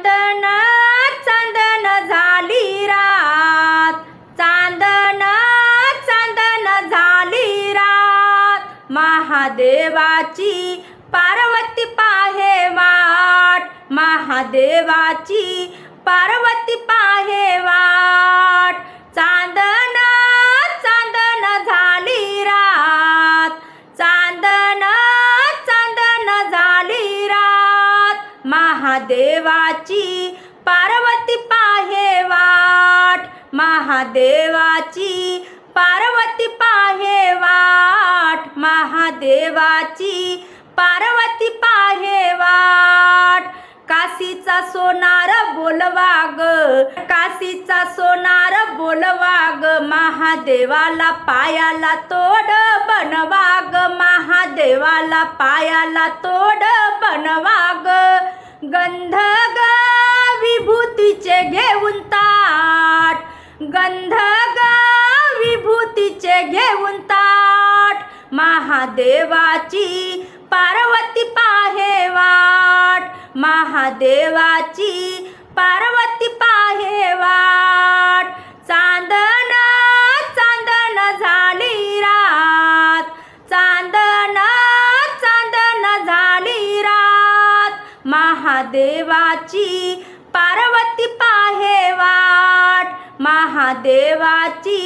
चांदण चांदण झाली रात, चांदण चांदण झाली रात, महादेवाची पार्वती पाहे वाट, महादेवाची पार्वती पाहे वाट। चांदण चांदण झाली रात, चांदण चांदण झाली रात, महादेवाची पार्वती पाहे वाट, महादेवाची पार्वती पाहे वाट, महादेवाची पार्वती पाहे वाट। काशीचा सोनार बोलवा ग, काशीचा सोनार बोलवा ग, महादेवाला पायाला तोड बनवा ग, महादेवाला पायाला तोड बनवा ग। गंध ग विभूतीचे घेऊन ताट, गंध ग विभूतीचे घेऊन ताट, महादेवाची पार्वती पाहे वाट, महादेवाची पार्वती पाहे वाट। चांदण चांदण झाली रात, चांदण चांदण झाली रात, महादेवाची पार्वती पाहे वाट, महादेवाची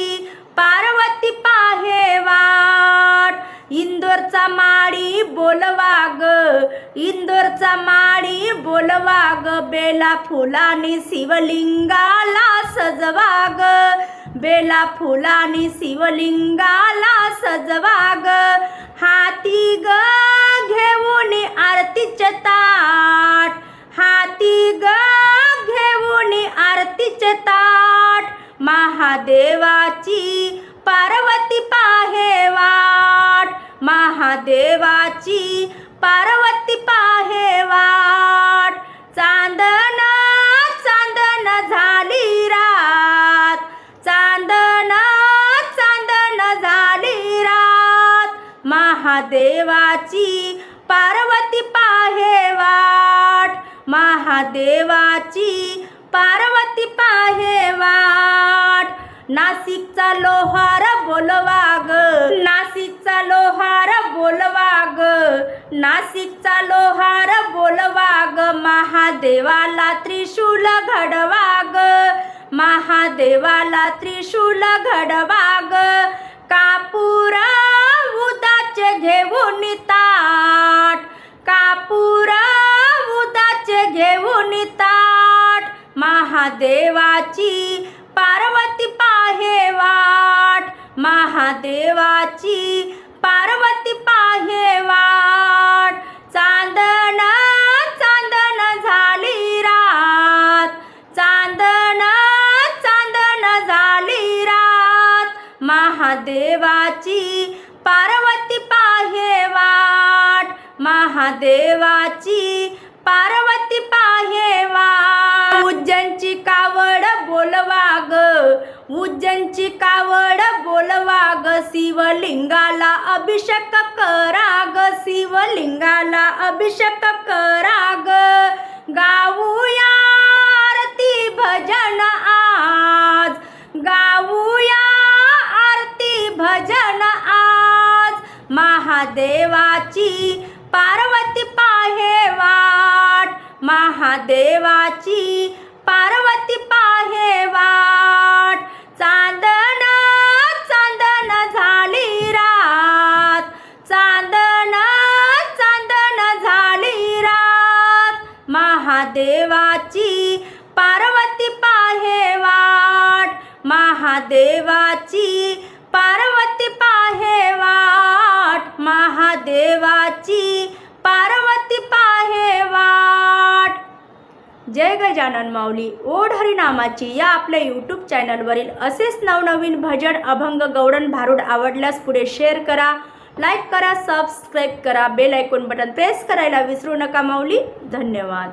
पार्वती पाहे वाट। इंदोरचा माळी बोलवा ग, इंदोरचा माळी बोलवा ग, बेला फुलानी शिवलिंगाला सजवा ग, बेला फुलानी शिवलिंगाला सजवा ग। हाती ग घेऊन आरतीचे ताट, हाती ग घेऊन आरतीचे ताट, महादेवाची पार्वती पाहे वाट, महादेवाची पार्वती पाहे वाट। चांदण चांदण झाली रात, चांदण चांदण झाली रात, महादेवाची पार्वती पाहे वाट, महादेवाची पार्वती पाहे वाट। नाशिकचा लोहार बोलवा ग, नाशिकचा लोहार बोलवा ग, नाशिकचा लोहार बोलवा ग, महादेवाला त्रिशूल घडवा ग, महादेवाला त्रिशूल घडवा ग। कापूर उदाचे घेऊन ताट, कापूर उदाचे घेऊन ताट, महादेवाची पार्वती पाहे वाट, महादेवाची पार्वती पाहे वाट। चांदण चांदण झाली रात, चांदण चांदण झाली रात, महादेवाची पार्वती पाहे वाट, महादेवाची पार्वती पाहे वाट। उज्जैनची कावड बोलवा ग, उज्जैनची कावड बोलवा ग, शिवलिंगाला अभिषेक करा ग, शिवलिंगाला अभिषेक करा ग। गाऊया आरती भजन आज, गाऊया आरती भजन आज, महादेवाची पार्वती पाहे वाट, महादेवाची पार्वती पाहे वाट। चांदण चांदण झाली रात, चांदण चांदण झाली रात, महादेवाची पार्वती पाहे वाट, महादेवाची पार्वती पाहे वाट, महादेवाची पार्वती पाहे वाट। जय गजानन माऊली ओढ हरिनामाची या आपल्या यूट्यूब चॅनलवरील असेच नवनवीन भजन अभंग गवळण भारूड आवडल्यास पुढे शेअर करा, लाईक करा, सबस्क्राईब करा, बेल आयकॉन बटन प्रेस करायला विसरू नका माऊली। धन्यवाद।